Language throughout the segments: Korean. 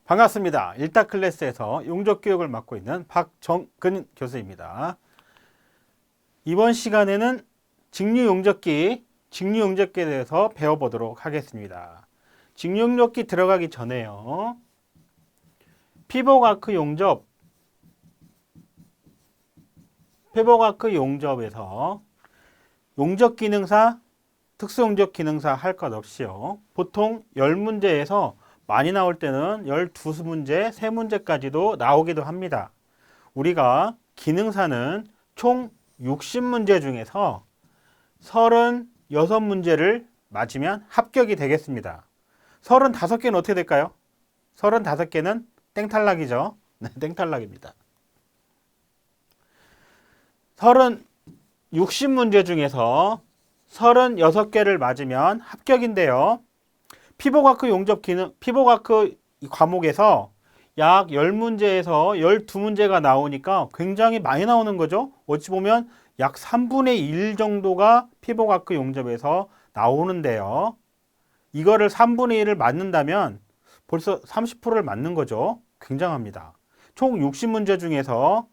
반갑습니다. 1타 클래스에서 용접 교육을 맡고 있는 박정근 교수입니다. 이번 시간에는 직류용접기에 대해서 배워보도록 하겠습니다. 직류용접기 들어가기 전에요. 피복아크 용접에서 용접기능사, 특수용접기능사 할 것 없이요. 보통 10문제에서 많이 나올 때는 12문제, 3문제까지도 나오기도 합니다. 우리가 기능사는 총 60문제 중에서 36문제를 맞으면 합격이 되겠습니다. 35개는 어떻게 될까요? 35개는 땡탈락이죠. 네, 땡탈락입니다. 60문제 중에서 36개를 맞으면 합격인데요. 피복아크 과목에서 약 10문제에서 12문제가 나오니까 굉장히 많이 나오는 거죠. 어찌 보면 약 3분의 1 정도가 피복아크 용접에서 나오는데요. 이거를 3분의 1을 맞는다면 벌써 30%를 맞는 거죠. 굉장합니다. 총 60문제 중에서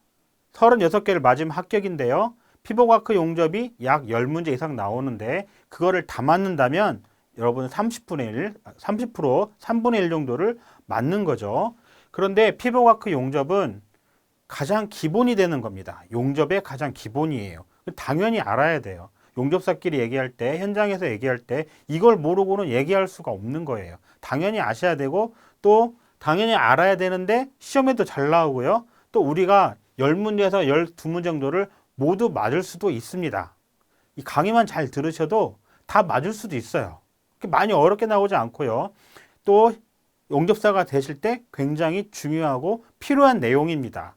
36개를 맞으면 합격인데요. 피복아크 용접이 약 10문제 이상 나오는데 그거를 다 맞는다면 여러분 30%, 3분의 1 정도를 맞는 거죠. 그런데 피복아크 용접은 가장 기본이 되는 겁니다. 용접의 가장 기본이에요. 당연히 알아야 돼요. 용접사끼리 얘기할 때, 현장에서 얘기할 때 이걸 모르고는 얘기할 수가 없는 거예요. 당연히 아셔야 되고 또 당연히 알아야 되는데 시험에도 잘 나오고요. 또 우리가 10문제에서 12문제 정도를 모두 맞을 수도 있습니다. 이 강의만 잘 들으셔도 다 맞을 수도 있어요. 많이 어렵게 나오지 않고요. 또 용접사가 되실 때 굉장히 중요하고 필요한 내용입니다.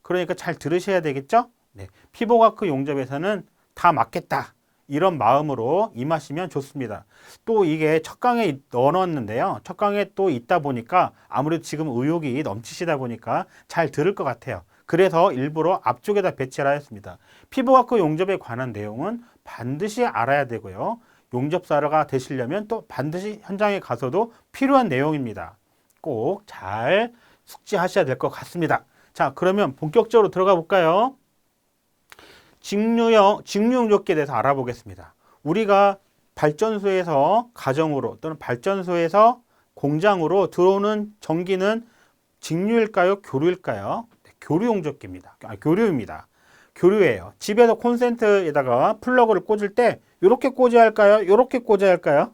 그러니까 잘 들으셔야 되겠죠? 네. 피복아크 용접에서는 다 맞겠다. 이런 마음으로 임하시면 좋습니다. 또 이게 첫 강에 넣어놨는데요. 첫 강에 또 있다 보니까 아무래도 지금 의욕이 넘치시다 보니까 잘 들을 것 같아요. 그래서 일부러 앞쪽에다 배치를 하였습니다. 피복아크 용접에 관한 내용은 반드시 알아야 되고요. 용접사가 되시려면 또 반드시 현장에 가서도 필요한 내용입니다. 꼭 잘 숙지하셔야 될 것 같습니다. 자, 그러면 본격적으로 들어가 볼까요? 직류용접기에 대해서 알아보겠습니다. 우리가 발전소에서 가정으로 또는 발전소에서 공장으로 들어오는 전기는 직류일까요? 교류일까요? 네, 교류용접기입니다. 교류입니다. 교류예요. 집에서 콘센트에다가 플러그를 꽂을 때 이렇게 꽂아야 할까요? 이렇게 꽂아야 할까요?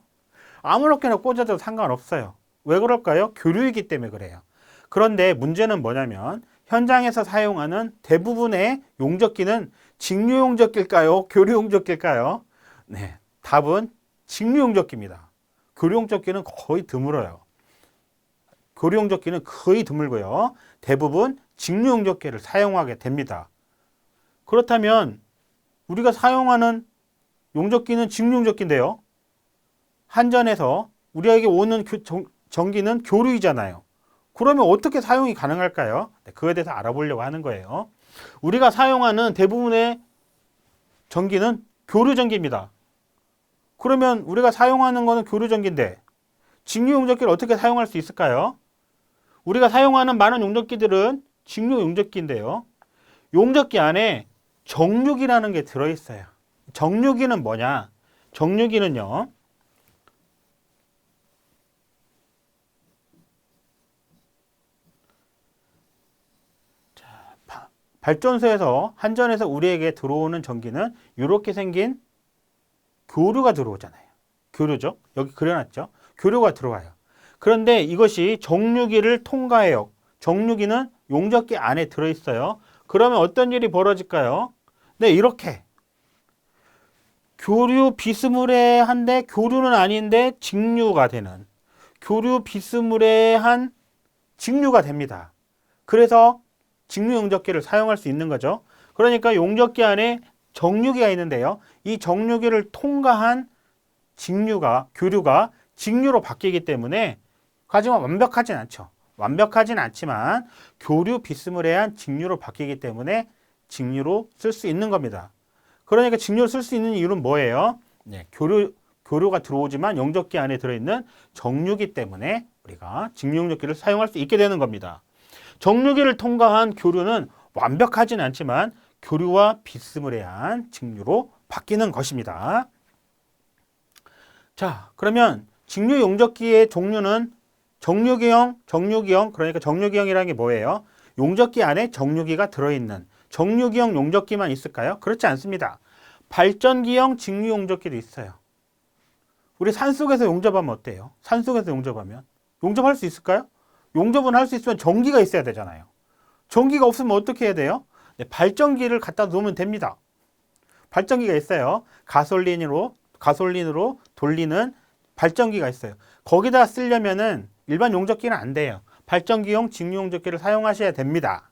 아무렇게나 꽂아도 상관없어요. 왜 그럴까요? 교류이기 때문에 그래요. 그런데 문제는 뭐냐면 현장에서 사용하는 대부분의 용접기는 직류용접기일까요? 교류용접기일까요? 네, 답은 직류용접기입니다. 교류용접기는 거의 드물어요. 교류용접기는 거의 드물고요. 대부분 직류용접기를 사용하게 됩니다. 그렇다면 우리가 사용하는 용접기는 직류용접기인데요. 한전에서 우리에게 오는 전기는 교류이잖아요. 그러면 어떻게 사용이 가능할까요? 네, 그거에 대해서 알아보려고 하는 거예요. 우리가 사용하는 대부분의 전기는 교류전기입니다. 그러면 우리가 사용하는 것은 교류전기인데 직류용접기를 어떻게 사용할 수 있을까요? 우리가 사용하는 많은 용접기들은 직류용접기인데요. 용접기 안에 정류기라는 게 들어있어요. 정류기는 뭐냐? 정류기는요. 발전소에서 한전에서 우리에게 들어오는 전기는 이렇게 생긴 교류가 들어오잖아요. 교류죠. 여기 그려놨죠. 교류가 들어와요. 그런데 이것이 정류기를 통과해요. 정류기는 용접기 안에 들어있어요. 그러면 어떤 일이 벌어질까요? 네, 이렇게 교류 비스무리한데 교류는 아닌데 직류가 되는 교류 비스무리한 직류가 됩니다. 그래서 직류 용접기를 사용할 수 있는 거죠. 그러니까 용접기 안에 정류기가 있는데요. 이 정류기를 통과한 교류가 직류로 바뀌기 때문에 하지만 완벽하진 않죠. 완벽하진 않지만 교류 비스무리한 직류로 바뀌기 때문에 직류로 쓸 수 있는 겁니다. 그러니까 직류를 쓸 수 있는 이유는 뭐예요? 네, 교류가 들어오지만 용접기 안에 들어있는 정류기 때문에 우리가 직류용접기를 사용할 수 있게 되는 겁니다. 정류기를 통과한 교류는 완벽하진 않지만 교류와 비스무리한 직류로 바뀌는 것입니다. 자, 그러면 직류용접기의 종류는 정류기형, 그러니까 정류기형이라는 게 뭐예요? 용접기 안에 정류기가 들어있는 정류기형 용접기만 있을까요? 그렇지 않습니다. 발전기형 직류용접기도 있어요. 우리 산속에서 용접하면 어때요? 산속에서 용접하면 용접할 수 있을까요? 용접은 할 수 있으면 전기가 있어야 되잖아요. 전기가 없으면 어떻게 해야 돼요? 네, 발전기를 갖다 놓으면 됩니다. 발전기가 있어요. 가솔린으로 돌리는 발전기가 있어요. 거기다 쓰려면은 일반 용접기는 안 돼요. 발전기용 직류용접기를 사용하셔야 됩니다.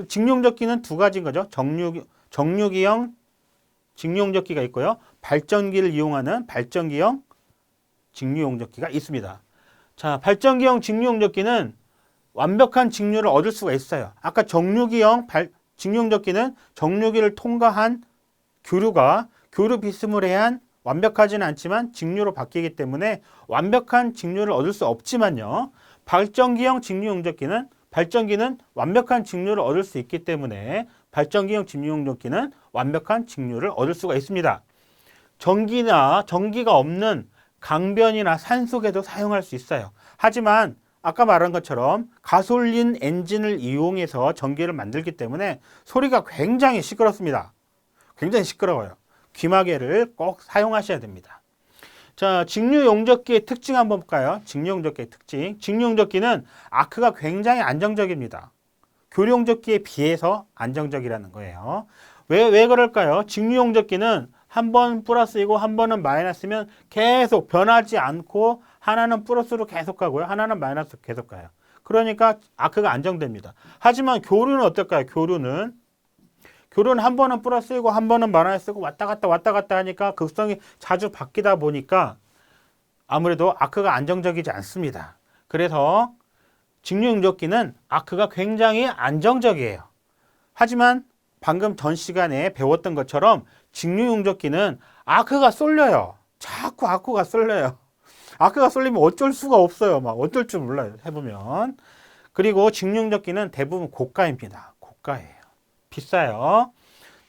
직류용접기는 두 가지인 거죠. 정류기형 직류용접기가 있고요. 발전기를 이용하는 발전기형 직류용접기가 있습니다. 자, 발전기형 직류용접기는 완벽한 직류를 얻을 수가 있어요. 아까 정류기형 직류용접기는 정류기를 통과한 교류 비스무리한 완벽하지는 않지만 직류로 바뀌기 때문에 완벽한 직류를 얻을 수 없지만요. 발전기형 직류용접기는 발전기는 완벽한 직류를 얻을 수 있기 때문에 발전기형 직류용접기는 완벽한 직류를 얻을 수가 있습니다. 전기가 없는 강변이나 산속에도 사용할 수 있어요. 하지만 아까 말한 것처럼 가솔린 엔진을 이용해서 전기를 만들기 때문에 소리가 굉장히 시끄럽습니다. 굉장히 시끄러워요. 귀마개를 꼭 사용하셔야 됩니다. 자, 직류용접기의 특징 한번 볼까요? 직류용접기의 특징. 직류용접기는 아크가 굉장히 안정적입니다. 교류용접기에 비해서 안정적이라는 거예요. 왜 그럴까요? 직류용접기는 한 번 플러스이고 한 번은 마이너스면 계속 변하지 않고 하나는 플러스로 계속 가고요. 하나는 마이너스로 계속 가요. 그러니까 아크가 안정됩니다. 하지만 교류는 어떨까요? 교류는 한 번은 플러스이고 한 번은 마이너스이고 왔다 갔다 하니까 극성이 자주 바뀌다 보니까 아무래도 아크가 안정적이지 않습니다. 그래서 직류용접기는 아크가 굉장히 안정적이에요. 하지만 방금 전 시간에 배웠던 것처럼 직류용접기는 아크가 쏠려요. 자꾸 아크가 쏠려요. 아크가 쏠리면 어쩔 수가 없어요. 막 어쩔 줄 몰라요. 해보면. 그리고 직류용접기는 대부분 고가입니다. 고가예요. 비싸요.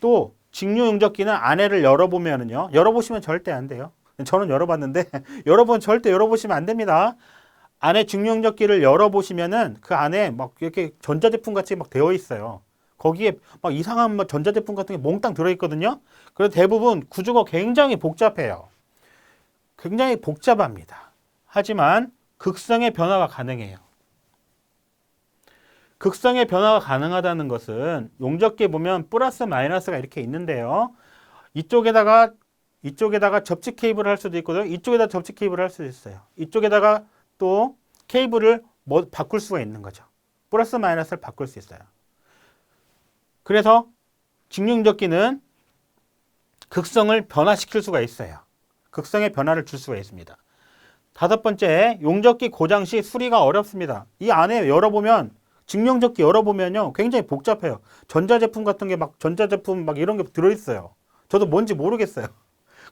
또 직류용접기는 안에를 열어보면은요. 열어보시면 절대 안 돼요. 저는 열어봤는데 여러분 절대 열어보시면 안 됩니다. 안에 직류용접기를 열어보시면은 그 안에 막 이렇게 전자제품 같이 막 되어 있어요. 거기에 막 이상한 막 전자제품 같은 게 몽땅 들어있거든요. 그래서 대부분 구조가 굉장히 복잡해요. 굉장히 복잡합니다. 하지만 극성의 변화가 가능해요. 극성의 변화가 가능하다는 것은 용접기에 보면 플러스 마이너스가 이렇게 있는데요. 이쪽에다가 접지 케이블을 할 수도 있거든요. 이쪽에다 접지 케이블을 할 수도 있어요. 이쪽에다가 또 케이블을 바꿀 수가 있는 거죠. 플러스 마이너스를 바꿀 수 있어요. 그래서 직류용접기는 극성을 변화시킬 수가 있어요. 극성의 변화를 줄 수가 있습니다. 다섯 번째, 용접기 고장 시 수리가 어렵습니다. 이 안에 열어보면 직류용접기 열어보면요 굉장히 복잡해요. 전자제품 같은 게 전자제품 이런 게 들어있어요. 저도 뭔지 모르겠어요.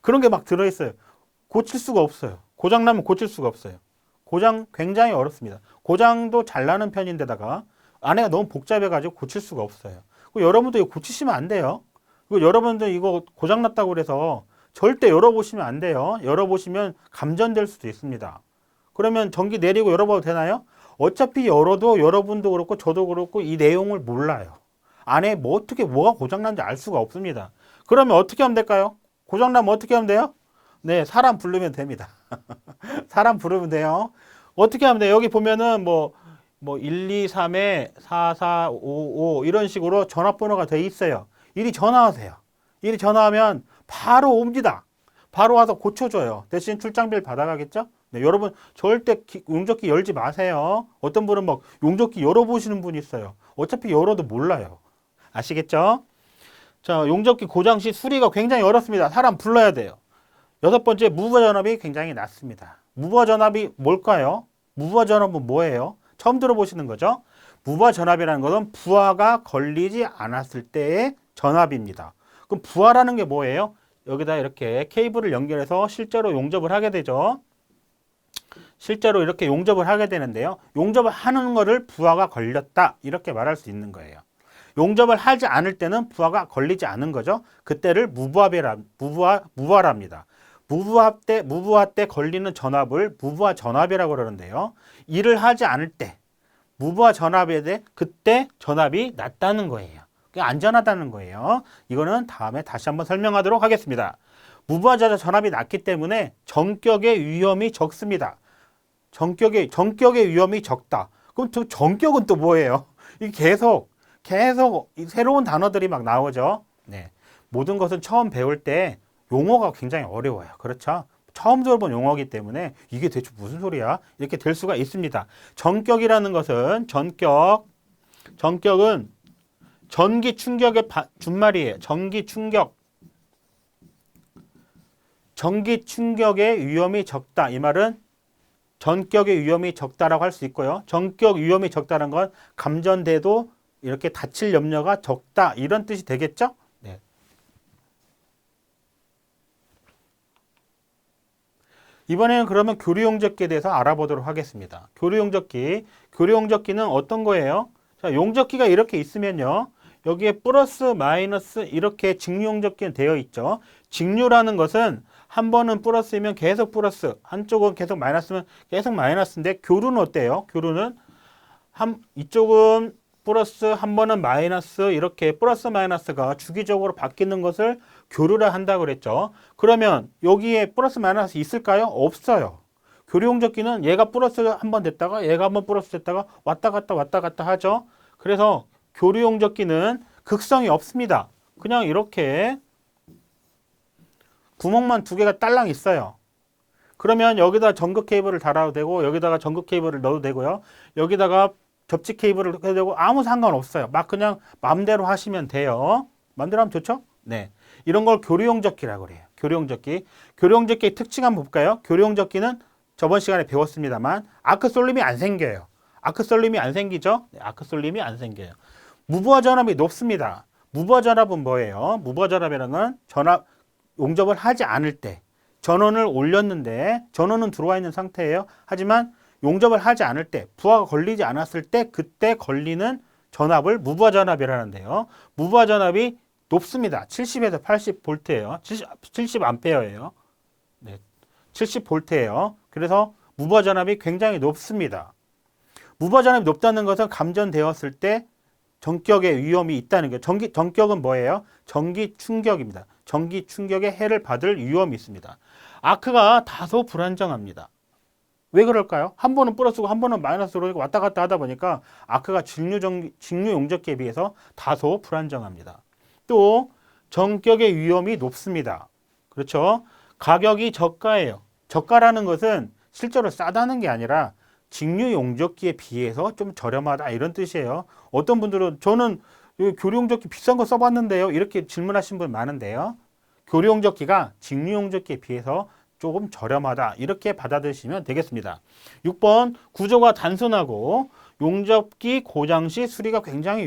그런 게 막 들어있어요. 고칠 수가 없어요. 고장 나면 고칠 수가 없어요. 고장 굉장히 어렵습니다. 고장도 잘 나는 편인데다가 안에가 너무 복잡해가지고 고칠 수가 없어요. 여러분도 이거 고치시면 안 돼요. 여러분들 이거 고장 났다고 그래서 절대 열어보시면 안 돼요. 열어보시면 감전될 수도 있습니다. 그러면 전기 내리고 열어봐도 되나요? 어차피 열어도 여러분도 그렇고 저도 그렇고 이 내용을 몰라요. 안에 뭐가 고장난지 알 수가 없습니다. 그러면 어떻게 하면 될까요? 고장나면 어떻게 하면 돼요? 네, 사람 부르면 됩니다. 사람 부르면 돼요. 어떻게 하면 돼요? 여기 보면은 123에 4455 이런 식으로 전화번호가 돼 있어요. 이리 전화하세요. 이리 전화하면 바로 옵니다. 바로 와서 고쳐줘요. 대신 출장비를 받아가겠죠? 네, 여러분 절대 용접기 열지 마세요. 어떤 분은 용접기 열어보시는 분이 있어요. 어차피 열어도 몰라요. 아시겠죠? 자, 용접기 고장 시 수리가 굉장히 어렵습니다. 사람 불러야 돼요. 여섯 번째, 무부하 전압이 굉장히 낮습니다. 무부하 전압이 뭘까요? 무부하 전압은 뭐예요? 처음 들어보시는 거죠? 무부하 전압이라는 것은 부하가 걸리지 않았을 때의 전압입니다. 그럼 부하라는 게 뭐예요? 여기다 이렇게 케이블을 연결해서 실제로 용접을 하게 되죠. 실제로 이렇게 용접을 하게 되는데요. 용접을 하는 거를 부하가 걸렸다 이렇게 말할 수 있는 거예요. 용접을 하지 않을 때는 부하가 걸리지 않은 거죠. 그때를 무부하랍니다. 무부하 때 걸리는 전압을 무부하 전압이라고 그러는데요. 일을 하지 않을 때 무부하 전압에 대해 그때 전압이 낮다는 거예요. 그게 안전하다는 거예요. 이거는 다음에 다시 한번 설명하도록 하겠습니다. 무부하 전압이 낮기 때문에 전격의 위험이 적습니다. 전격의 위험이 적다. 그럼 또 전격은 또 뭐예요? 이 계속 새로운 단어들이 막 나오죠. 네. 모든 것은 처음 배울 때 용어가 굉장히 어려워요. 그렇죠? 처음 들어본 용어이기 때문에 이게 대체 무슨 소리야? 이렇게 될 수가 있습니다. 전격이라는 것은 전격은 전기 충격의 준말이에요. 전기 충격의 위험이 적다. 이 말은 전격의 위험이 적다라고 할 수 있고요. 전격 위험이 적다는 건 감전돼도 이렇게 다칠 염려가 적다. 이런 뜻이 되겠죠? 네. 이번에는 그러면 교류용접기에 대해서 알아보도록 하겠습니다. 교류용접기는 어떤 거예요? 자, 용접기가 이렇게 있으면요. 여기에 플러스, 마이너스 이렇게 직류용접기는 되어 있죠. 직류라는 것은 한 번은 플러스이면 계속 플러스, 한쪽은 계속 마이너스면 계속 마이너스인데 교류는 어때요? 교류는 이쪽은 플러스, 한 번은 마이너스 이렇게 플러스 마이너스가 주기적으로 바뀌는 것을 교류라 한다고 그랬죠. 그러면 여기에 플러스 마이너스 있을까요? 없어요. 교류용접기는 얘가 플러스 한 번 됐다가 얘가 한 번 플러스 됐다가 왔다 갔다 하죠. 그래서 교류용접기는 극성이 없습니다. 그냥 이렇게 구멍만 두 개가 딸랑 있어요. 그러면 여기다 전극 케이블을 달아도 되고 여기다가 전극 케이블을 넣어도 되고요. 여기다가 접지 케이블을 해도 되고 아무 상관없어요. 막 그냥 마음대로 하시면 돼요. 마음대로 하면 좋죠? 네. 이런 걸 교류용접기라고 그래요. 교류용접기의 특징 한번 볼까요? 교류용접기는 저번 시간에 배웠습니다만 아크 쏠림이 안 생겨요. 아크 쏠림이 안 생기죠? 네, 아크 쏠림이 안 생겨요. 무부하 전압이 높습니다. 무부하 전압은 뭐예요? 무부하 전압이라는 건 용접을 하지 않을 때 전원을 올렸는데 전원은 들어와 있는 상태예요. 하지만 용접을 하지 않을 때 부하가 걸리지 않았을 때 그때 걸리는 전압을 무부하 전압이라는데요. 무부하 전압이 높습니다. 70에서 80V예요. 70A예요. 네, 70V예요. 그래서 무부하 전압이 굉장히 높습니다. 무부하 전압이 높다는 것은 감전되었을 때 전격의 위험이 있다는 거예요. 전격은 뭐예요? 전기 충격입니다. 전기 충격에 해를 받을 위험이 있습니다. 아크가 다소 불안정합니다. 왜 그럴까요? 한 번은 플러스고 한 번은 마이너스로 왔다 갔다 하다 보니까 아크가 직류 용접기에 비해서 다소 불안정합니다. 또 전격의 위험이 높습니다. 그렇죠? 가격이 저가예요. 저가라는 것은 실제로 싸다는 게 아니라 직류 용접기에 비해서 좀 저렴하다 이런 뜻이에요. 어떤 분들은 저는 교류 용접기 비싼 거 써봤는데요. 이렇게 질문하신 분 많은데요. 교류 용접기가 직류 용접기에 비해서 조금 저렴하다 이렇게 받아들이시면 되겠습니다. 6번 구조가 단순하고 용접기 고장 시 수리가 굉장히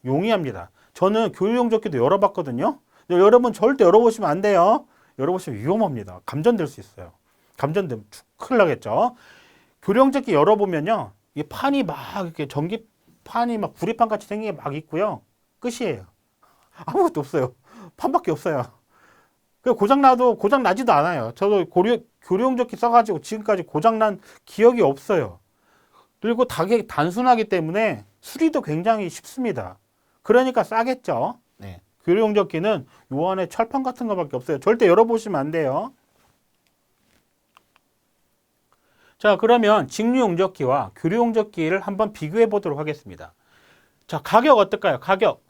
용이합니다. 저는 교류 용접기도 열어봤거든요. 여러분 절대 열어보시면 안 돼요. 열어보시면 위험합니다. 감전될 수 있어요. 감전되면 큰일 나겠죠. 교류 용접기 열어보면요, 이 판이 막 이렇게 전기판이 막 구리판 같이 생긴 게 막 있고요. 끝이에요. 아무것도 없어요. 판밖에 없어요. 고장나도 고장나지도 않아요. 저도 교류용접기 써가지고 지금까지 고장난 기억이 없어요. 그리고 되게 단순하기 때문에 수리도 굉장히 쉽습니다. 그러니까 싸겠죠. 네. 교류용접기는 요 안에 철판 같은 거밖에 없어요. 절대 열어보시면 안 돼요. 자, 그러면 직류용접기와 교류용접기를 한번 비교해 보도록 하겠습니다. 자, 가격 어떨까요? 가격.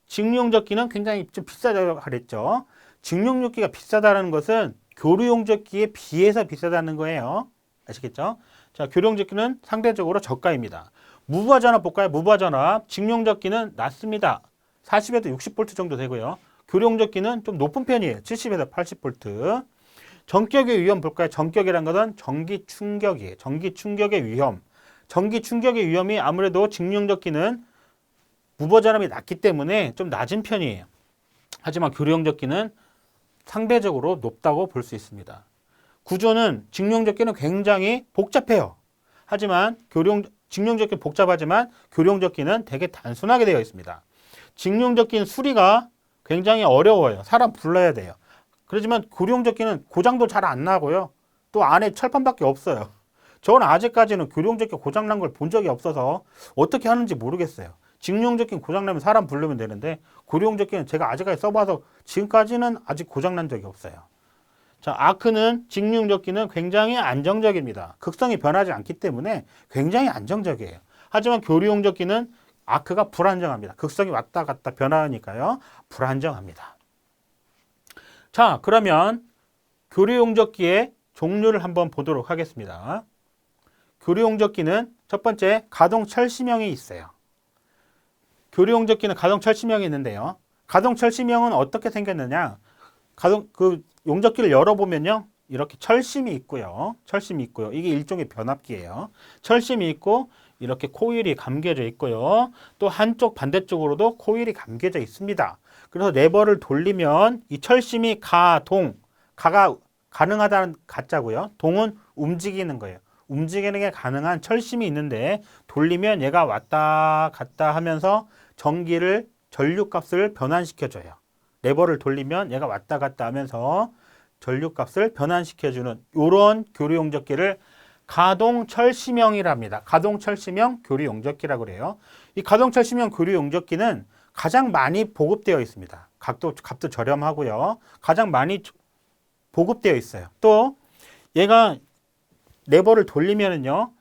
직류용접기는 굉장히 좀 비싸다고 그랬죠. 직류용접기가 비싸다는 것은 교류용접기에 비해서 비싸다는 거예요. 아시겠죠? 자, 교류용접기는 상대적으로 저가입니다. 무부하 전압 볼까요? 무부하 전압. 직류용접기는 낮습니다. 40에서 60V 정도 되고요. 교류용접기는 좀 높은 편이에요. 70에서 80V. 전격의 위험 볼까요? 전격이라는 것은 전기 충격이에요. 전기 충격의 위험. 전기 충격의 위험이 아무래도 직류용접기는 무부하 전압이 낮기 때문에 좀 낮은 편이에요. 하지만 교류용접기는 상대적으로 높다고 볼 수 있습니다. 구조는 직룡적기는 굉장히 복잡해요. 하지만 직룡적기는 복잡하지만 교룡적기는 되게 단순하게 되어 있습니다. 직룡적기는 수리가 굉장히 어려워요. 사람 불러야 돼요. 그렇지만 교룡적기는 고장도 잘 안 나고요. 또 안에 철판밖에 없어요. 저는 아직까지는 교룡적기 고장난 걸 본 적이 없어서 어떻게 하는지 모르겠어요. 직룡적기는 고장나면 사람 부르면 되는데 교룡적기는 제가 아직까지 써봐서 지금까지는 아직 고장난 적이 없어요. 자, 아크는 직룡적기는 굉장히 안정적입니다. 극성이 변하지 않기 때문에 굉장히 안정적이에요. 하지만 교룡적기는 아크가 불안정합니다. 극성이 왔다 갔다 변하니까요. 불안정합니다. 자, 그러면 교류용접기의 종류를 한번 보도록 하겠습니다. 교류용접기는 첫 번째 가동철심형이 있어요. 교류용접기는 가동철심형이 있는데요. 가동철심형은 어떻게 생겼느냐? 용접기를 열어보면요. 이렇게 철심이 있고요. 철심이 있고요. 이게 일종의 변압기예요. 철심이 있고 이렇게 코일이 감겨져 있고요. 또 한쪽 반대쪽으로도 코일이 감겨져 있습니다. 그래서 레버를 돌리면 이 철심이 가가 가능하다는 가짜고요. 동은 움직이는 거예요. 움직이는 게 가능한 철심이 있는데 돌리면 얘가 왔다 갔다 하면서 전류값을 변환시켜줘요. 레버를 돌리면 얘가 왔다 갔다 하면서 전류값을 변환시켜주는 이런 교류용접기를 가동철심형이랍니다. 가동철심형 교류용접기라고 그래요. 이 가동철심형 교류용접기는 가장 많이 보급되어 있습니다. 값도 저렴하고요. 가장 많이 보급되어 있어요. 또 얘가 레버를 돌리면은요.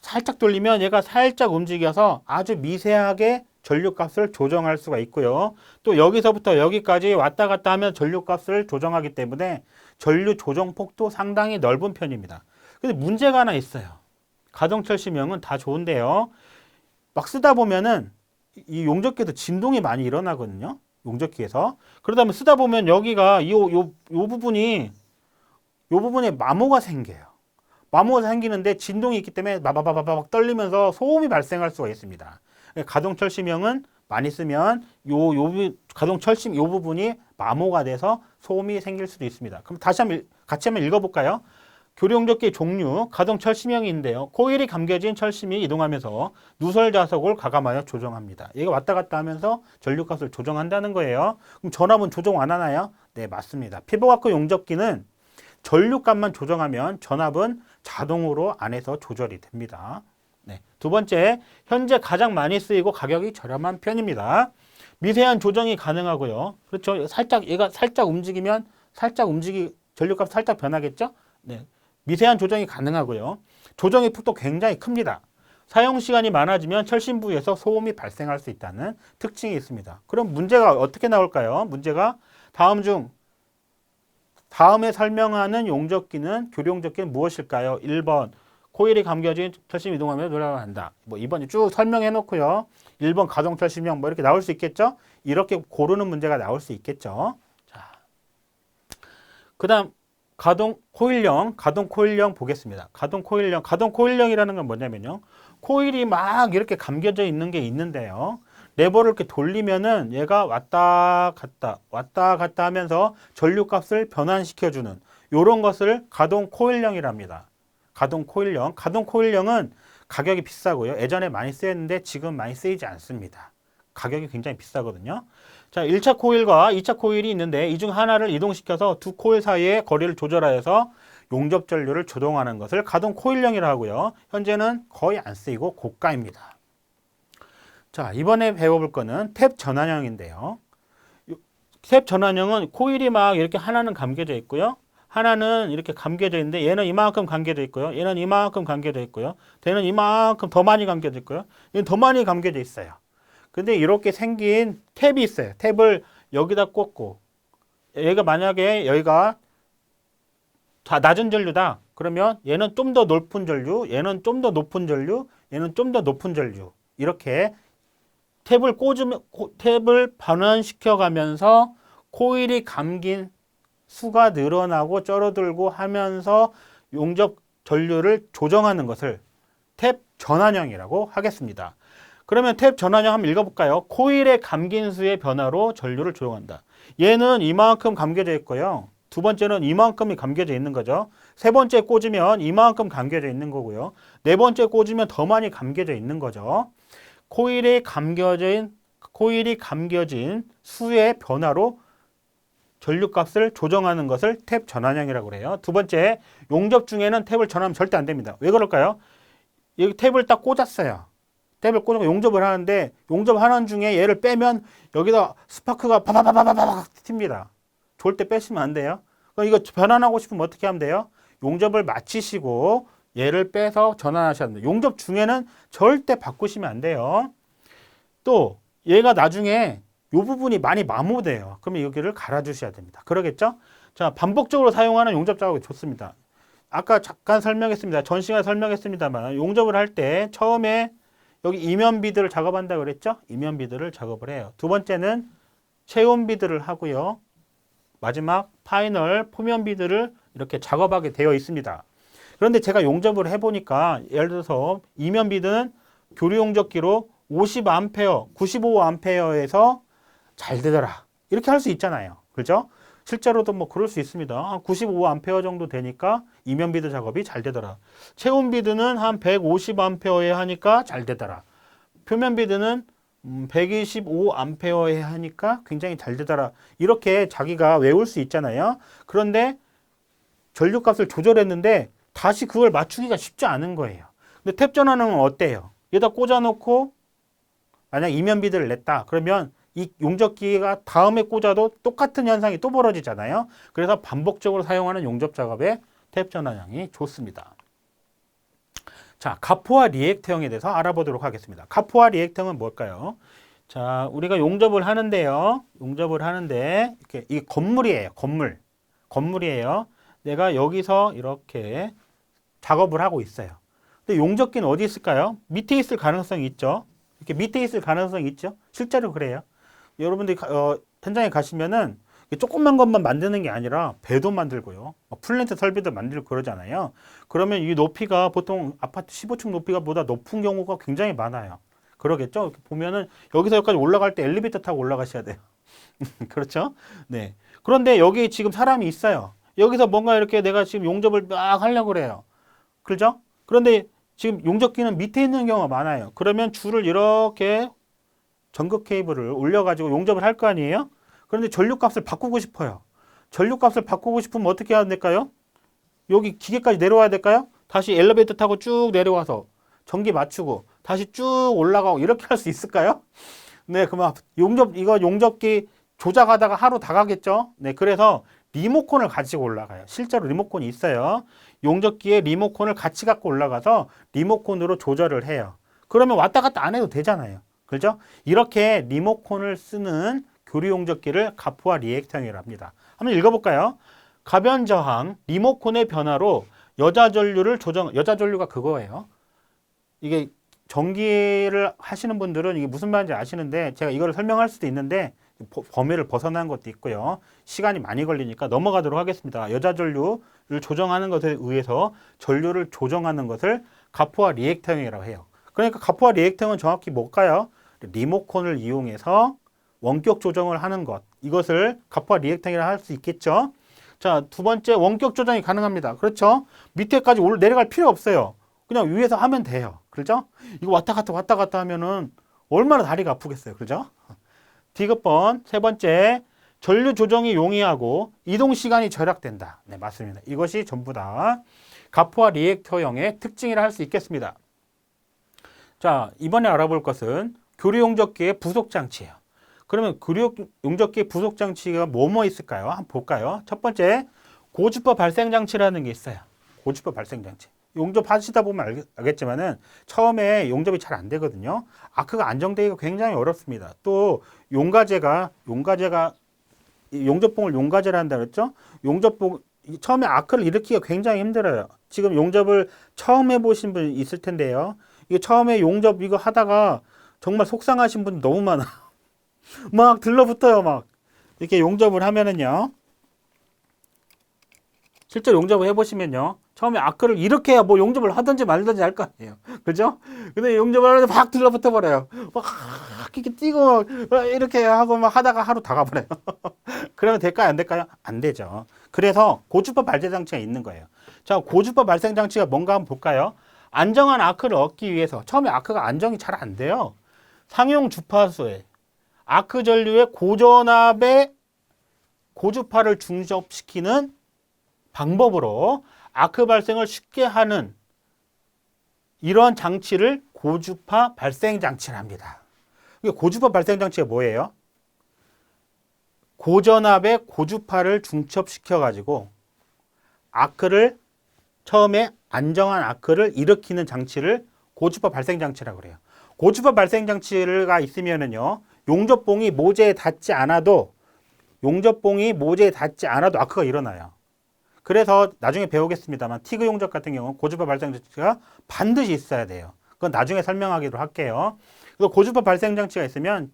살짝 돌리면 얘가 살짝 움직여서 아주 미세하게 전류값을 조정할 수가 있고요. 또 여기서부터 여기까지 왔다 갔다 하면 전류값을 조정하기 때문에 전류 조정폭도 상당히 넓은 편입니다. 근데 문제가 하나 있어요. 가동철심형은 다 좋은데요. 막 쓰다 보면은 이 용접기에서 진동이 많이 일어나거든요. 용접기에서. 그러다 보면 쓰다 보면 여기가 요 부분에 마모가 생겨요. 마모가 생기는데 진동이 있기 때문에 마바바바박 떨리면서 소음이 발생할 수가 있습니다. 가동철심형은 많이 쓰면 가동철심 요 부분이 마모가 돼서 소음이 생길 수도 있습니다. 그럼 같이 한번 읽어볼까요? 교류용접기의 종류, 가동철심형인데요. 코일이 감겨진 철심이 이동하면서 누설 자석을 가감하여 조정합니다. 얘가 왔다 갔다 하면서 전류값을 조정한다는 거예요. 그럼 전압은 조정 안 하나요? 네, 맞습니다. 피부과학 용접기는 전류값만 조정하면 전압은 자동으로 안에서 조절이 됩니다. 네. 두 번째, 현재 가장 많이 쓰이고 가격이 저렴한 편입니다. 미세한 조정이 가능하고요. 그렇죠. 얘가 살짝 움직이면 전류값 살짝 변하겠죠? 네. 미세한 조정이 가능하고요. 조정의 폭도 굉장히 큽니다. 사용 시간이 많아지면 철심 부위에서 소음이 발생할 수 있다는 특징이 있습니다. 그럼 문제가 어떻게 나올까요? 문제가 다음에 설명하는 용접기는 교류용접기는 무엇일까요? 1번 코일이 감겨진 철심 이동하며 돌아가야 한다. 2번이 쭉 설명해 놓고요. 1번 가동철심형 이렇게 나올 수 있겠죠? 이렇게 고르는 문제가 나올 수 있겠죠. 자, 그다음 가동 코일형 보겠습니다. 가동 코일형이라는 건 뭐냐면요. 코일이 막 이렇게 감겨져 있는 게 있는데요. 레버를 이렇게 돌리면은 얘가 왔다 갔다 하면서 전류값을 변환시켜주는 이런 것을 가동 코일형이랍니다. 가동 코일형은 가격이 비싸고요. 예전에 많이 쓰였는데 지금 많이 쓰이지 않습니다. 가격이 굉장히 비싸거든요. 자, 1차 코일과 2차 코일이 있는데 이 중 하나를 이동시켜서 두 코일 사이의 거리를 조절하여서 용접 전류를 조정하는 것을 가동 코일형이라고 하고요. 현재는 거의 안 쓰이고 고가입니다. 자, 이번에 배워볼 거는 탭 전환형인데요. 탭 전환형은 코일이 막 이렇게 하나는 감겨져 있고요. 하나는 이렇게 감겨져 있는데 얘는 이만큼 감겨져 있고요. 얘는 이만큼 감겨져 있고요. 얘는 이만큼 더 많이 감겨져 있고요. 얘는 더 많이 감겨져 있어요. 근데 이렇게 생긴 탭이 있어요. 탭을 여기다 꽂고 얘가 만약에 여기가 다 낮은 전류다. 그러면 얘는 좀 더 높은 전류, 얘는 좀 더 높은 전류, 얘는 좀 더 높은 전류. 이렇게 탭을 반환시켜 가면서 코일이 감긴 수가 늘어나고 줄어들고 하면서 용접 전류를 조정하는 것을 탭 전환형이라고 하겠습니다. 그러면 탭 전환형 한번 읽어볼까요? 코일의 감긴 수의 변화로 전류를 조정한다. 얘는 이만큼 감겨져 있고요. 두 번째는 이만큼이 감겨져 있는 거죠. 세 번째 꽂으면 이만큼 감겨져 있는 거고요. 네 번째 꽂으면 더 많이 감겨져 있는 거죠. 코일이 감겨진 수의 변화로 전류값을 조정하는 것을 탭 전환형이라고 그래요. 두 번째, 용접 중에는 탭을 전환하면 절대 안 됩니다. 왜 그럴까요? 여기 탭을 딱 꽂았어요. 탭을 꽂아서 용접을 하는데 용접하는 중에 얘를 빼면 여기다 스파크가 바바바바바박 튑니다. 절대 빼시면 안 돼요. 그럼 이거 변환하고 싶으면 어떻게 하면 돼요? 용접을 마치시고 얘를 빼서 전환하셔야 됩니다. 용접 중에는 절대 바꾸시면 안 돼요. 또 얘가 나중에 이 부분이 많이 마모돼요. 그러면 여기를 갈아주셔야 됩니다. 그러겠죠? 자, 반복적으로 사용하는 용접 작업이 좋습니다. 아까 잠깐 설명했습니다. 전 시간에 설명했습니다만 용접을 할 때 처음에 여기 이면 비드를 작업한다고 그랬죠? 이면 비드를 작업을 해요. 두 번째는 체온 비드를 하고요. 마지막 파이널 포면 비드를 이렇게 작업하게 되어 있습니다. 그런데 제가 용접을 해보니까 예를 들어서 이면 비드는 교류 용접기로 50A, 95A에서 잘 되더라. 이렇게 할 수 있잖아요. 그죠? 실제로도 뭐 그럴 수 있습니다. 95A 정도 되니까 이면 비드 작업이 잘 되더라. 체온 비드는 한 150A에 하니까 잘 되더라. 표면 비드는 125A에 하니까 굉장히 잘 되더라. 이렇게 자기가 외울 수 있잖아요. 그런데 전류값을 조절했는데 다시 그걸 맞추기가 쉽지 않은 거예요. 근데 탭 전환은 어때요? 여기다 꽂아놓고 만약 이면 비드를 냈다. 그러면 이 용접기가 다음에 꽂아도 똑같은 현상이 또 벌어지잖아요. 그래서 반복적으로 사용하는 용접 작업에 탭 전환형이 좋습니다. 자, 가포와 리액터형에 대해서 알아보도록 하겠습니다. 가포와 리액터형은 뭘까요? 자, 우리가 용접을 하는데요. 용접을 하는데 이렇게 이 건물이에요. 건물이에요. 내가 여기서 이렇게 작업을 하고 있어요. 근데 용접기는 어디 있을까요? 밑에 있을 가능성이 있죠. 이렇게 밑에 있을 가능성이 있죠. 실제로 그래요. 여러분들이 현장에 가시면은 조그만 것만 만드는 게 아니라 배도 만들고요. 플랜트 설비도 만들고 그러잖아요. 그러면 이 높이가 보통 아파트 15층 높이가 보다 높은 경우가 굉장히 많아요. 그러겠죠? 이렇게 보면은 여기서 여기까지 올라갈 때 엘리베이터 타고 올라가셔야 돼요. 그렇죠? 네. 그런데 여기 지금 사람이 있어요. 여기서 뭔가 이렇게 내가 지금 용접을 막 하려고 그래요. 그렇죠? 그런데 지금 용접기는 밑에 있는 경우가 많아요. 그러면 줄을 이렇게 전극 케이블을 올려가지고 용접을 할 거 아니에요? 그런데 전류값을 바꾸고 싶어요. 전류값을 바꾸고 싶으면 어떻게 해야 될까요? 여기 기계까지 내려와야 될까요? 다시 엘리베이터 타고 쭉 내려와서 전기 맞추고 다시 쭉 올라가고 이렇게 할 수 있을까요? 네, 그러면 이거 용접기 조작하다가 하루 다 가겠죠? 네, 그래서 리모컨을 가지고 올라가요. 실제로 리모컨이 있어요. 용접기에 리모컨을 같이 갖고 올라가서 리모컨으로 조절을 해요. 그러면 왔다 갔다 안 해도 되잖아요. 그렇죠? 이렇게 리모컨을 쓰는 교류 용접기를 가포와 리액터형이라고 합니다. 한번 읽어볼까요? 가변 저항, 리모컨의 변화로 여자 전류를 여자 전류가 그거예요. 이게 전기를 하시는 분들은 이게 무슨 말인지 아시는데 제가 이걸 설명할 수도 있는데 범위를 벗어난 것도 있고요. 시간이 많이 걸리니까 넘어가도록 하겠습니다. 여자 전류를 조정하는 것에 의해서 전류를 조정하는 것을 가포와 리액터형이라고 해요. 그러니까 가포와 리액터형은 정확히 뭘까요? 리모컨을 이용해서 원격 조정을 하는 것. 이것을 가포와 리액터형이라 할 수 있겠죠. 자, 두 번째 원격 조정이 가능합니다. 그렇죠? 밑에까지 내려갈 필요 없어요. 그냥 위에서 하면 돼요. 그렇죠? 이거 왔다 갔다 하면은 얼마나 다리가 아프겠어요. 그렇죠? 디귿번 세 번째 전류 조정이 용이하고 이동 시간이 절약된다. 네, 맞습니다. 이것이 전부 다 가포와 리액터형의 특징이라 할 수 있겠습니다. 자, 이번에 알아볼 것은 교류 용접기의 부속 장치예요. 그러면 교류 용접기의 부속 장치가 뭐뭐 있을까요? 한번 볼까요? 첫 번째, 고주파 발생 장치라는 게 있어요. 고주파 발생 장치. 용접하시다 보면 알겠지만은 처음에 용접이 잘 안 되거든요. 아크가 안정되기가 굉장히 어렵습니다. 또 용가제가 용접봉을 용가제라 한다 그랬죠? 용접봉 처음에 아크를 일으키기가 굉장히 힘들어요. 지금 용접을 처음 해보신 분 있을 텐데요. 이게 처음에 용접 이거 하다가 정말 속상하신 분 너무 많아. 막 들러붙어요. 막 이렇게 용접을 하면은요. 실제로 용접을 해보시면요. 처음에 아크를 이렇게 해야 뭐 용접을 하든지 말든지 할 거 아니에요. 그죠? 근데 용접을 하는데 막 들러붙어 버려요. 막 이렇게 뛰고 이렇게 하고 막 하다가 하루 다 가버려요. 그러면 될까요? 안 될까요? 안 되죠. 그래서 고주파 발생 장치가 있는 거예요. 자, 고주파 발생 장치가 뭔가 한번 볼까요? 안정한 아크를 얻기 위해서 처음에 아크가 안정이 잘 안 돼요. 상용 주파수에 아크 전류의 고전압에 고주파를 중첩시키는 방법으로 아크 발생을 쉽게 하는 이런 장치를 고주파 발생 장치를 합니다. 고주파 발생 장치가 뭐예요? 고전압에 고주파를 중첩시켜 가지고 아크를 처음에 안정한 아크를 일으키는 장치를 고주파 발생 장치라고 그래요. 고주파 발생 장치가 있으면은요, 용접봉이 모재에 닿지 않아도 아크가 일어나요. 그래서 나중에 배우겠습니다만 티그 용접 같은 경우는 고주파 발생 장치가 반드시 있어야 돼요. 그건 나중에 설명하기로 할게요. 그래서 고주파 발생 장치가 있으면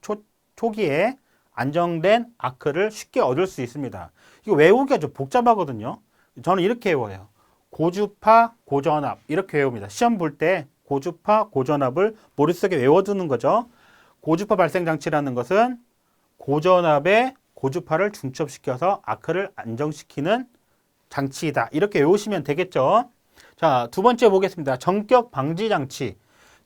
초기에 안정된 아크를 쉽게 얻을 수 있습니다. 이거 외우기가 좀 복잡하거든요. 저는 이렇게 외워요. 고주파, 고전압 이렇게 외웁니다. 시험 볼 때 고주파, 고전압을 머릿속에 외워두는 거죠. 고주파 발생 장치라는 것은 고전압에 고주파를 중첩시켜서 아크를 안정시키는 장치이다. 이렇게 외우시면 되겠죠. 자, 두 번째 보겠습니다. 전격 방지 장치.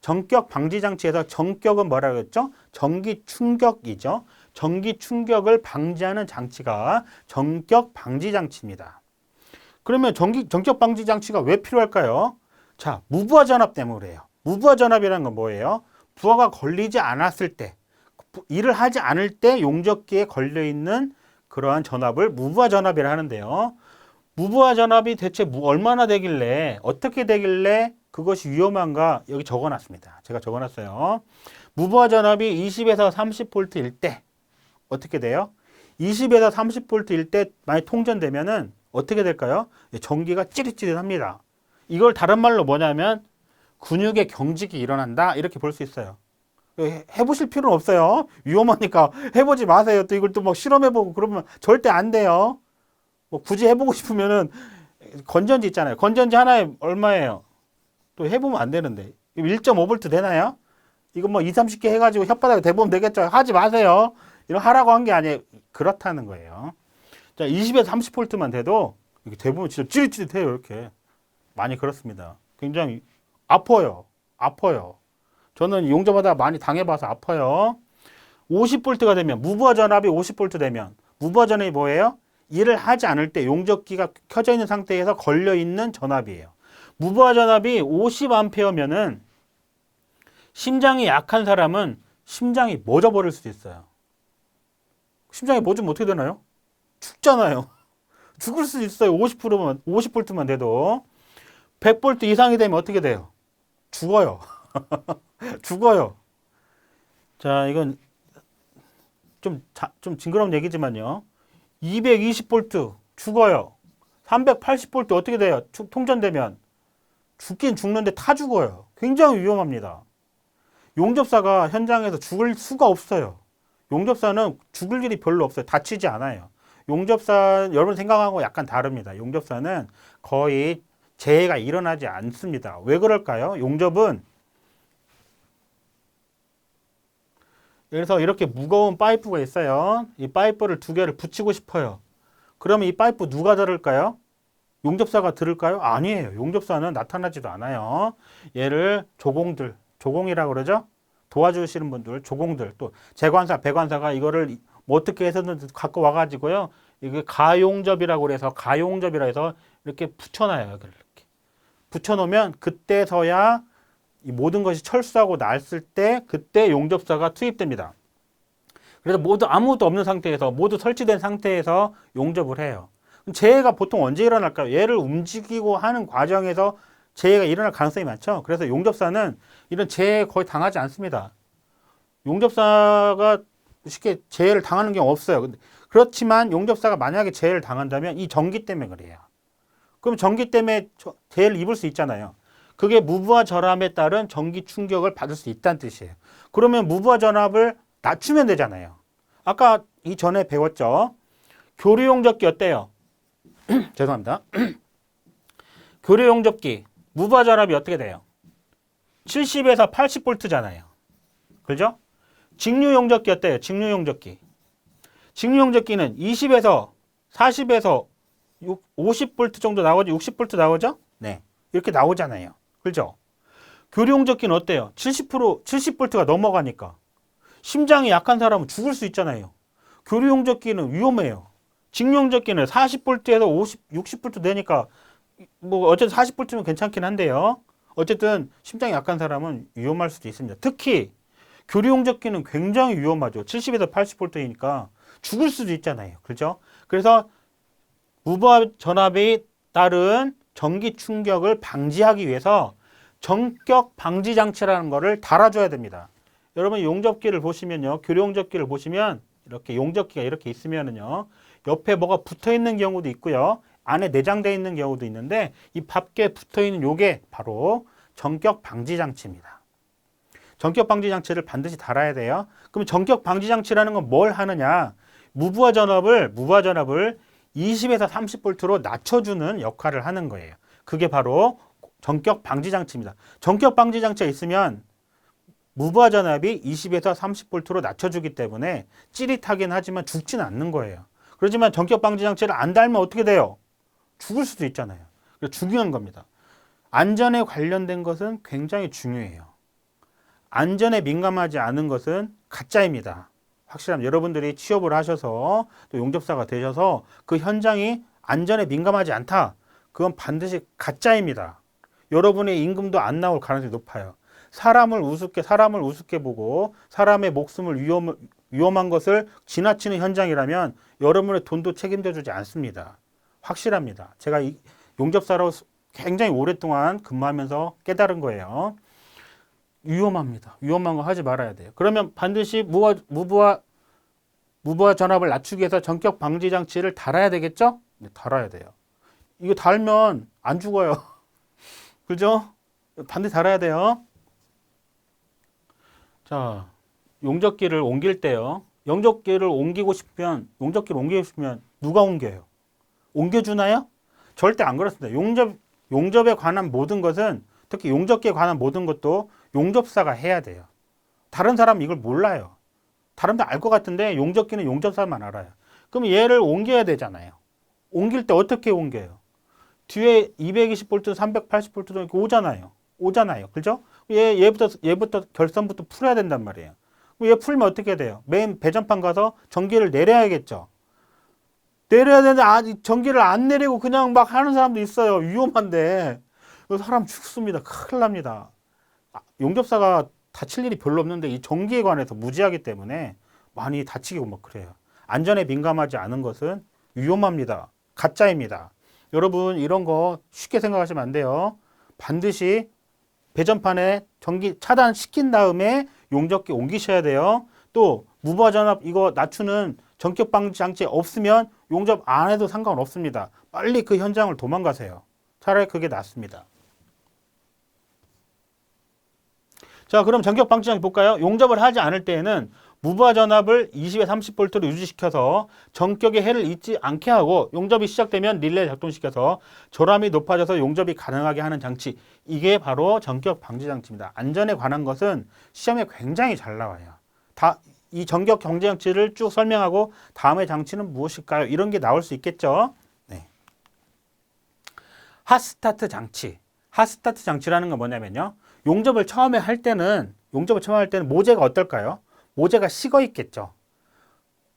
전격 방지 장치에서 전격은 뭐라고 했죠? 전기 충격이죠. 전기 충격을 방지하는 장치가 전격 방지 장치입니다. 그러면 전격 방지 장치가 왜 필요할까요? 자, 무부하 전압 때문에 그래요. 무부하 전압이라는 건 뭐예요? 부하가 걸리지 않았을 때, 일을 하지 않을 때 용접기에 걸려있는 그러한 전압을 무부하 전압이라 하는데요. 무부하 전압이 대체 얼마나 되길래, 어떻게 되길래 그것이 위험한가 여기 적어놨습니다. 제가 적어놨어요. 무부하 전압이 20에서 30V일 때 어떻게 돼요? 20에서 30V일 때 많이 통전되면은 어떻게 될까요? 전기가 찌릿찌릿합니다. 이걸 다른 말로 뭐냐면 근육의 경직이 일어난다 이렇게 볼 수 있어요. 해보실 필요는 없어요. 위험하니까 해보지 마세요. 또 이걸 또 막 실험해보고 그러면 절대 안 돼요. 뭐 굳이 해보고 싶으면은 건전지 있잖아요. 건전지 하나에 얼마예요? 또 해보면 안 되는데 1.5V 되나요? 이거 뭐 20, 30개 해가지고 혓바닥에 대보면 되겠죠. 하지 마세요. 이거 하라고 한 게 아니에요. 그렇다는 거예요. 자, 20에서 30V만 돼도 이렇게 대보면 진짜 찌릿찌릿해요. 이렇게 많이 그렇습니다. 굉장히 아파요. 저는 용접하다가 많이 당해봐서 아파요. 50V가 되면 무부하 전압이 50V 되면 무부하 전압이 뭐예요? 일을 하지 않을 때 용접기가 켜져 있는 상태에서 걸려 있는 전압이에요. 무부하 전압이 50A면은 심장이 약한 사람은 심장이 멎어버릴 수도 있어요. 심장이 멎으면 어떻게 되나요? 죽잖아요. 죽을 수 있어요. 50V만 돼도. 100V 이상이 되면 어떻게 돼요? 죽어요. 죽어요. 자, 이건 좀 징그러운 얘기지만요. 220V 죽어요. 380V 어떻게 돼요? 통전되면 죽긴 죽는데 타 죽어요. 굉장히 위험합니다. 용접사가 현장에서 죽을 수가 없어요. 용접사는 죽을 일이 별로 없어요. 다치지 않아요. 용접사 여러분 생각하고 약간 다릅니다. 용접사는 거의 재해가 일어나지 않습니다. 왜 그럴까요? 용접은 그래서 이렇게 무거운 파이프가 있어요. 이 파이프를 두 개를 붙이고 싶어요. 그러면 이 파이프 누가 들을까요? 용접사가 들을까요? 아니에요. 용접사는 나타나지도 않아요. 얘를 조공이라고 그러죠? 도와주시는 분들, 조공들, 또 재관사, 배관사가 이거를 뭐 어떻게 해서든 갖고 와가지고요. 이게 가용접이라고 해서 이렇게 붙여놔요. 이렇게 붙여놓으면 그때서야 이 모든 것이 철수하고 났을 때 그때 용접사가 투입됩니다. 그래서 아무것도 없는 상태에서 모두 설치된 상태에서 용접을 해요. 재해가 보통 언제 일어날까요? 얘를 움직이고 하는 과정에서 재해가 일어날 가능성이 많죠. 그래서 용접사는 이런 재해에 거의 당하지 않습니다. 용접사가 쉽게 재해를 당하는 경우 없어요. 그렇지만 용접사가 만약에 재해를 당한다면 이 전기 때문에 그래요. 그럼 전기 때문에 재해를 입을 수 있잖아요. 그게 무부하 전압에 따른 전기 충격을 받을 수 있다는 뜻이에요. 그러면 무부하 전압을 낮추면 되잖아요. 아까 이전에 배웠죠. 교류용접기 어때요? 죄송합니다. 교류 용접기 무부하 전압이 어떻게 돼요? 70에서 80V잖아요. 그죠? 직류 용접기 어때요? 직류 용접기. 직류 용접기는 20에서 40에서 50V 정도 나오죠? 60V 나오죠? 네. 이렇게 나오잖아요. 그죠? 교류 용접기는 어때요? 70V가 넘어가니까. 심장이 약한 사람은 죽을 수 있잖아요. 교류 용접기는 위험해요. 직류 용접기는 40V에서 60V 되니까 뭐 어쨌든 40V면 괜찮긴 한데요. 어쨌든 심장이 약한 사람은 위험할 수도 있습니다. 특히 교류 용접기는 굉장히 위험하죠. 70에서 80V니까 죽을 수도 있잖아요. 그렇죠? 그래서 무부하 전압에 따른 전기 충격을 방지하기 위해서 전격 방지 장치라는 거를 달아줘야 됩니다. 여러분 용접기를 보시면요. 교류 용접기를 보시면 이렇게 용접기가 이렇게 있으면은요. 옆에 뭐가 붙어 있는 경우도 있고요. 안에 내장되어 있는 경우도 있는데 이 밖에 붙어 있는 요게 바로 전격 방지 장치입니다. 전격 방지 장치를 반드시 달아야 돼요. 그럼 전격 방지 장치라는 건 뭘 하느냐? 무부하 전압을 20에서 30V로 낮춰주는 역할을 하는 거예요. 그게 바로 전격 방지 장치입니다. 전격 방지 장치가 있으면 무부하 전압이 20에서 30V로 낮춰주기 때문에 찌릿하긴 하지만 죽지는 않는 거예요. 그렇지만 전격 방지 장치를 안 달면 어떻게 돼요? 죽을 수도 있잖아요. 그래서 중요한 겁니다. 안전에 관련된 것은 굉장히 중요해요. 안전에 민감하지 않은 것은 가짜입니다. 확실합니다. 여러분들이 취업을 하셔서 또 용접사가 되셔서 그 현장이 안전에 민감하지 않다. 그건 반드시 가짜입니다. 여러분의 임금도 안 나올 가능성이 높아요. 사람을 우습게 보고 사람의 목숨을 위험한 것을 지나치는 현장이라면 여러분의 돈도 책임져 주지 않습니다. 확실합니다. 제가 이 용접사로 굉장히 오랫동안 근무하면서 깨달은 거예요. 위험합니다. 위험한 거 하지 말아야 돼요. 그러면 반드시 무부하 전압을 낮추기 위해서 전격 방지 장치를 달아야 되겠죠? 네, 달아야 돼요. 이거 달면 안 죽어요. 그죠? 반드시 달아야 돼요. 자, 용접기를 옮길 때요. 용접기를 옮기고 싶으면 누가 옮겨요? 옮겨주나요? 절대 안 그렇습니다. 용접에 관한 모든 것은 특히 용접기에 관한 모든 것도 용접사가 해야 돼요. 다른 사람은 이걸 몰라요. 다른 데 알 것 같은데 용접기는 용접사만 알아요. 그럼 얘를 옮겨야 되잖아요. 옮길 때 어떻게 옮겨요? 뒤에 220V, 380V도 이렇게 오잖아요. 그죠? 얘부터 결선부터 풀어야 된단 말이에요. 얘 풀면 어떻게 돼요? 메인 배전판 가서 전기를 내려야겠죠. 내려야 되는데 전기를 안 내리고 그냥 막 하는 사람도 있어요. 위험한데. 사람 죽습니다. 큰일 납니다. 용접사가 다칠 일이 별로 없는데 이 전기에 관해서 무지하기 때문에 많이 다치고 막 그래요. 안전에 민감하지 않은 것은 위험합니다. 가짜입니다. 여러분 이런 거 쉽게 생각하시면 안 돼요. 반드시 배전판에 전기 차단시킨 다음에 용접기 옮기셔야 돼요. 또 무부하 전압 이거 낮추는 전격 방지 장치 없으면 용접 안 해도 상관없습니다. 빨리 그 현장을 도망가세요. 차라리 그게 낫습니다. 자, 그럼 전격 방지 장치 볼까요? 용접을 하지 않을 때에는 무부하 전압을 20에 30V로 유지시켜서 전격의 해를 잊지 않게 하고 용접이 시작되면 릴레이 작동시켜서 절함이 높아져서 용접이 가능하게 하는 장치. 이게 바로 전격 방지 장치입니다. 안전에 관한 것은 시험에 굉장히 잘 나와요. 이 전격 방지 장치를 쭉 설명하고 다음의 장치는 무엇일까요? 이런 게 나올 수 있겠죠. 네. 핫스타트 장치. 핫스타트 장치라는 건 뭐냐면요. 용접을 처음에 할 때는 모재가 어떨까요? 모재가 식어 있겠죠.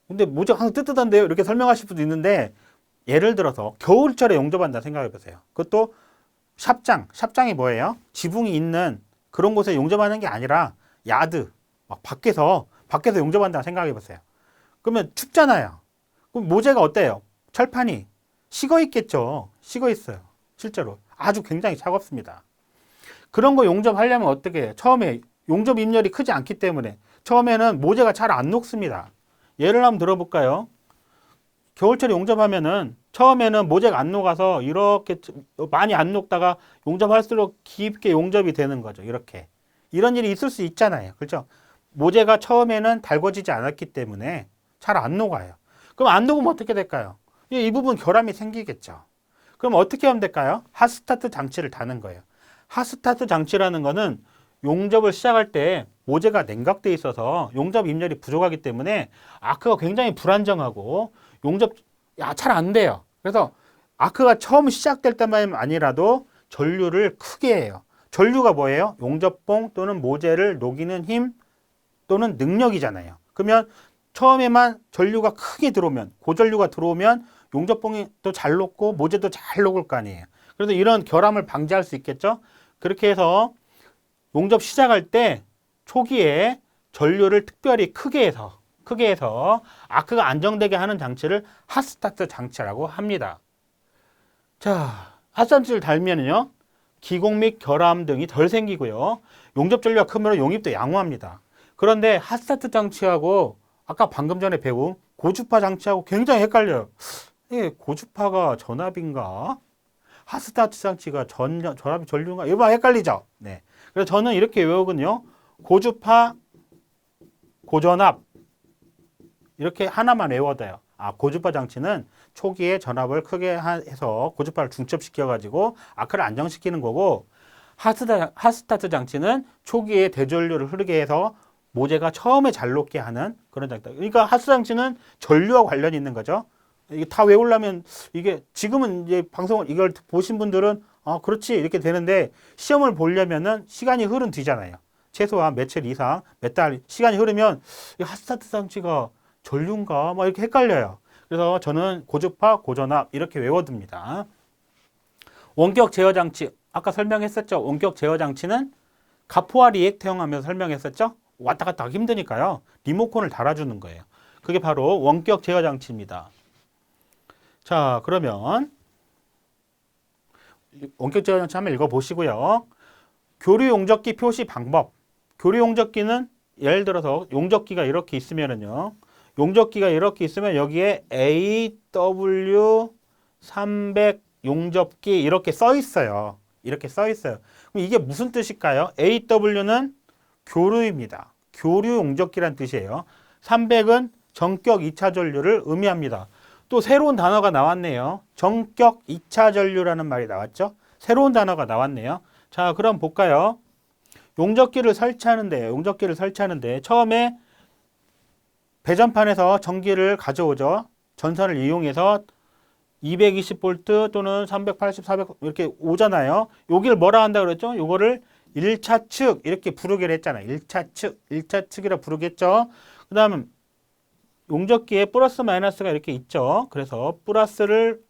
근데 모재가 항상 뜨뜻한데요? 이렇게 설명하실 수도 있는데 예를 들어서 겨울철에 용접한다 생각해 보세요. 그것도 샵장이 뭐예요? 지붕이 있는 그런 곳에 용접하는 게 아니라 야드, 막 밖에서 용접한다 생각해 보세요. 그러면 춥잖아요. 그럼 모재가 어때요? 철판이 식어 있겠죠. 식어 있어요. 실제로 아주 굉장히 차갑습니다. 그런 거 용접하려면 어떻게 해요? 처음에 용접 입열이 크지 않기 때문에 처음에는 모재가 잘 안 녹습니다. 예를 한번 들어볼까요? 겨울철에 용접하면은 처음에는 모재가 안 녹아서 이렇게 많이 안 녹다가 용접할수록 깊게 용접이 되는 거죠. 이런 일이 있을 수 있잖아요. 그렇죠? 모재가 처음에는 달궈지지 않았기 때문에 잘 안 녹아요. 그럼 안 녹으면 어떻게 될까요? 이 부분 결함이 생기겠죠. 그럼 어떻게 하면 될까요? 핫스타트 장치를 다는 거예요. 핫스타트 장치라는 거는 용접을 시작할 때 모재가 냉각돼 있어서 용접 입열이 부족하기 때문에 아크가 굉장히 불안정하고 용접 잘 안 돼요. 그래서 아크가 처음 시작될 때만 아니라도 전류를 크게 해요. 전류가 뭐예요? 용접봉 또는 모재를 녹이는 힘 또는 능력이잖아요. 그러면 처음에만 전류가 크게 들어오면, 고전류가 들어오면 용접봉이 또 잘 녹고 모재도 잘 녹을 거 아니에요. 그래서 이런 결함을 방지할 수 있겠죠. 그렇게 해서 용접 시작할 때 초기에 전류를 특별히 크게 해서 아크가 안정되게 하는 장치를 핫스타트 장치라고 합니다. 자, 핫장치를 달면은요, 기공 및 결함 등이 덜 생기고요, 용접 전류가 크면 용입도 양호합니다. 그런데 핫스타트 장치하고 아까 방금 전에 배운 고주파 장치하고 굉장히 헷갈려요. 이게 고주파가 전압인가? 핫스타트 장치가 전압이 전류인가? 이거 헷갈리죠? 네. 그래서 저는 이렇게 외우거든요. 고주파, 고전압 이렇게 하나만 외워둬요. 고주파 장치는 초기에 전압을 크게 해서 고주파를 중첩시켜가지고 아크를 안정시키는 거고, 핫스타트 장치는 초기에 대전류를 흐르게 해서 모재가 처음에 잘 녹게 하는 그런 장치. 그러니까 핫스타트 장치는 전류와 관련이 있는 거죠. 이게 다 외우려면, 이게 지금은 이제 방송을 이걸 보신 분들은 그렇지 이렇게 되는데, 시험을 보려면은 시간이 흐른 뒤잖아요. 최소한 며칠 이상, 몇 달 시간이 흐르면 이 핫스타트 장치가 전류인가 막 이렇게 헷갈려요. 그래서 저는 고주파, 고전압 이렇게 외워둡니다. 원격 제어 장치, 아까 설명했었죠. 원격 제어 장치는 가포와 리액터형 하면서 설명했었죠. 왔다 갔다 하기 힘드니까요, 리모컨을 달아주는 거예요. 그게 바로 원격 제어 장치입니다. 자, 그러면 원격 제어 장치 한번 읽어보시고요. 교류 용접기 표시 방법. 교류 용접기는 예를 들어서 용접기가 이렇게 있으면은요, 용접기가 이렇게 있으면 여기에 AW300 용접기 이렇게 써 있어요. 이렇게 써 있어요. 그럼 이게 무슨 뜻일까요? AW는 교류입니다. 교류 용접기란 뜻이에요. 300은 전격 2차 전류를 의미합니다. 또 새로운 단어가 나왔네요. 전격 2차 전류라는 말이 나왔죠. 새로운 단어가 나왔네요. 자, 그럼 볼까요? 용접기를 설치하는데 처음에 배전판에서 전기를 가져오죠. 전선을 이용해서 220V 또는 380, 400 이렇게 오잖아요. 여기를 뭐라 한다 그랬죠? 요거를 1차 측 이렇게 부르기로 했잖아요. 1차 측이라 부르겠죠. 그 다음에 용접기에 플러스 마이너스가 이렇게 있죠. 그래서 플러스를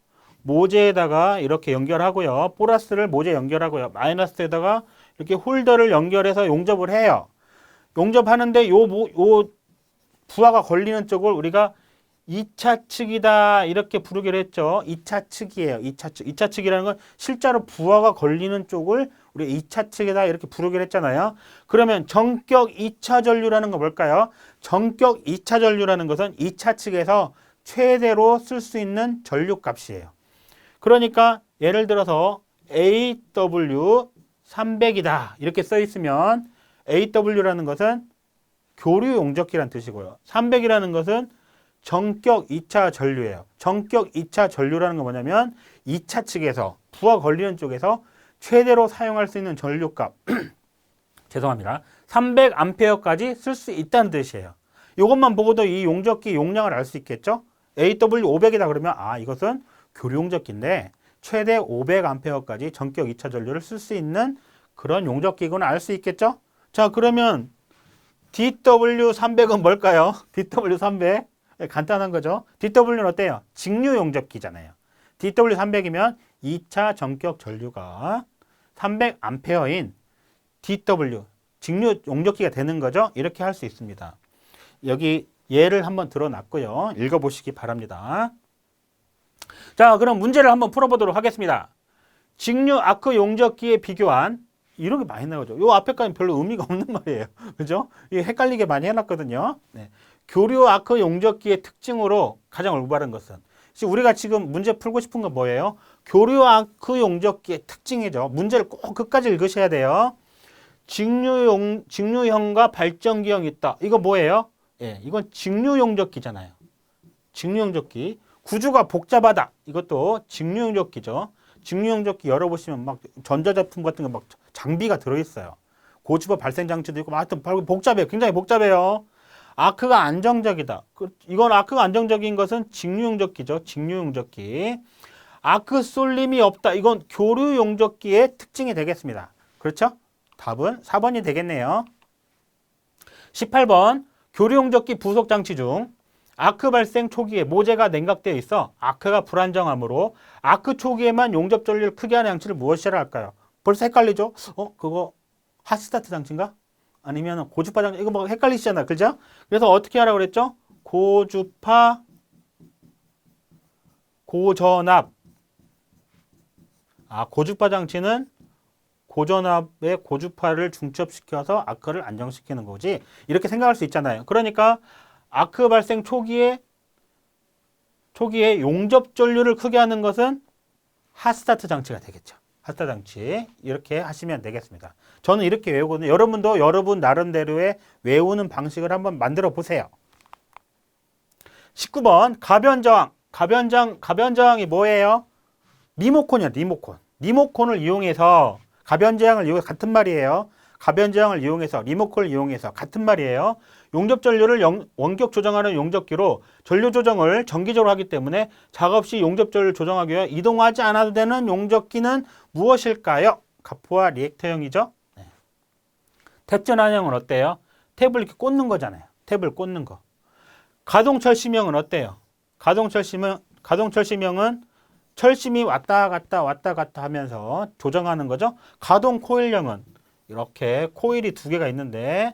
모재에다가 이렇게 연결하고요. 플러스를 모재에 연결하고요. 마이너스에다가 이렇게 홀더를 연결해서 용접을 해요. 용접하는데 요 부하가 걸리는 쪽을 우리가 2차 측이다 이렇게 부르기로 했죠. 2차 측이에요. 2차 측. 2차 측이라는 건 실제로 부하가 걸리는 쪽을 우리 2차 측이다 이렇게 부르기로 했잖아요. 그러면 전격 2차 전류라는 건 뭘까요? 전격 2차 전류라는 것은 2차 측에서 최대로 쓸 수 있는 전류 값이에요. 그러니까 예를 들어서 AW300이다 이렇게 써 있으면 AW라는 것은 교류 용접기란 뜻이고요. 300이라는 것은 전격 2차 전류예요. 전격 2차 전류라는 건 뭐냐면 2차 측에서 부하 걸리는 쪽에서 최대로 사용할 수 있는 전류값 죄송합니다. 300A까지 쓸 수 있다는 뜻이에요. 이것만 보고도 이 용접기 용량을 알 수 있겠죠? AW500이다 그러면 이것은 교류 용접기인데 최대 500A까지 전격 2차 전류를 쓸 수 있는 그런 용접기구나 알 수 있겠죠? 자, 그러면 DW300은 뭘까요? DW300 간단한 거죠. DW는 어때요? 직류 용접기잖아요. DW300이면 2차 전격 전류가 300A인 DW 직류 용접기가 되는 거죠. 이렇게 할 수 있습니다. 여기 예를 한번 들어놨고요. 읽어보시기 바랍니다. 자, 그럼 문제를 한번 풀어보도록 하겠습니다. 직류 아크 용접기에 비교한 이런 게 많이 나오죠. 요 앞에까지는 별로 의미가 없는 말이에요. 그죠? 이게 헷갈리게 많이 해놨거든요. 네. 교류 아크 용접기의 특징으로 가장 올바른 것은, 우리가 지금 문제 풀고 싶은 건 뭐예요? 교류 아크 용접기의 특징이죠. 문제를 꼭 끝까지 읽으셔야 돼요. 직류형과 발전기형이 있다. 이거 뭐예요? 예, 이건 직류 용접기잖아요. 직류 용접기. 구조가 복잡하다. 이것도 직류 용접기죠. 직류용접기 열어보시면 막 전자제품 같은 거 막 장비가 들어있어요. 고주파 발생 장치도 있고, 하여튼 복잡해요. 굉장히 복잡해요. 아크가 안정적이다. 이건 아크가 안정적인 것은 직류용접기죠. 직류용접기. 아크 쏠림이 없다. 이건 교류용접기의 특징이 되겠습니다. 그렇죠? 답은 4번이 되겠네요. 18번 교류용접기 부속장치 중 아크 발생 초기에 모재가 냉각되어 있어 아크가 불안정하므로 아크 초기에만 용접 전류를 크게 하는 장치를 무엇이라 할까요? 벌써 헷갈리죠? 그거 핫스타트 장치인가? 아니면 고주파 장치? 이거 뭐 헷갈리시잖아요. 그죠? 그래서 어떻게 하라고 그랬죠? 고주파 고전압. 고주파 장치는 고전압의 고주파를 중첩시켜서 아크를 안정시키는 거지. 이렇게 생각할 수 있잖아요. 그러니까 아크 발생 초기에 용접 전류를 크게 하는 것은 핫스타트 장치가 되겠죠. 핫스타트 장치. 이렇게 하시면 되겠습니다. 저는 이렇게 외우거든요. 여러분도 여러분 나름대로의 외우는 방식을 한번 만들어 보세요. 19번 가변저항. 가변저항이 뭐예요? 리모컨이야, 리모컨. 리모컨을 이용해서 가변저항을 이용해서 같은 말이에요. 가변저항을 이용해서 리모컨을 이용해서 같은 말이에요. 용접 전류를 원격 조정하는 용접기로 전류 조정을 정기적으로 하기 때문에 작업 시 용접 전류를 조정하기 위해 이동하지 않아도 되는 용접기는 무엇일까요? 가포와 리액터형이죠. 네. 탭 전환형은 어때요? 탭을 이렇게 꽂는 거잖아요. 탭을 꽂는 거. 가동철심형은 어때요? 가동철심형은 철심이 왔다 갔다 하면서 조정하는 거죠. 가동 코일형은 이렇게 코일이 두 개가 있는데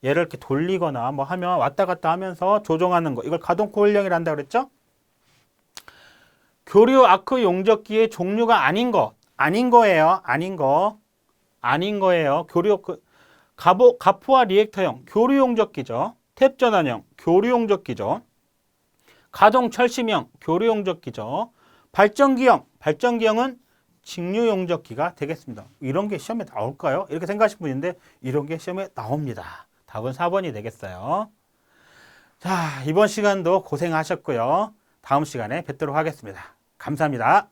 얘를 이렇게 돌리거나 뭐 하면 왔다 갔다 하면서 조정하는 거. 이걸 가동 코일형이라 한다 그랬죠? 교류 아크 용접기의 종류가 아닌 거예요. 아닌 거예요. 가포와 리액터형 교류 용접기죠. 탭 전환형 교류 용접기죠. 가동 철심형 교류 용접기죠. 발전기형은 직류 용접기가 되겠습니다. 이런 게 시험에 나올까요? 이렇게 생각하시는 분인데 이런 게 시험에 나옵니다. 답은 4번이 되겠어요. 자, 이번 시간도 고생하셨고요. 다음 시간에 뵙도록 하겠습니다. 감사합니다.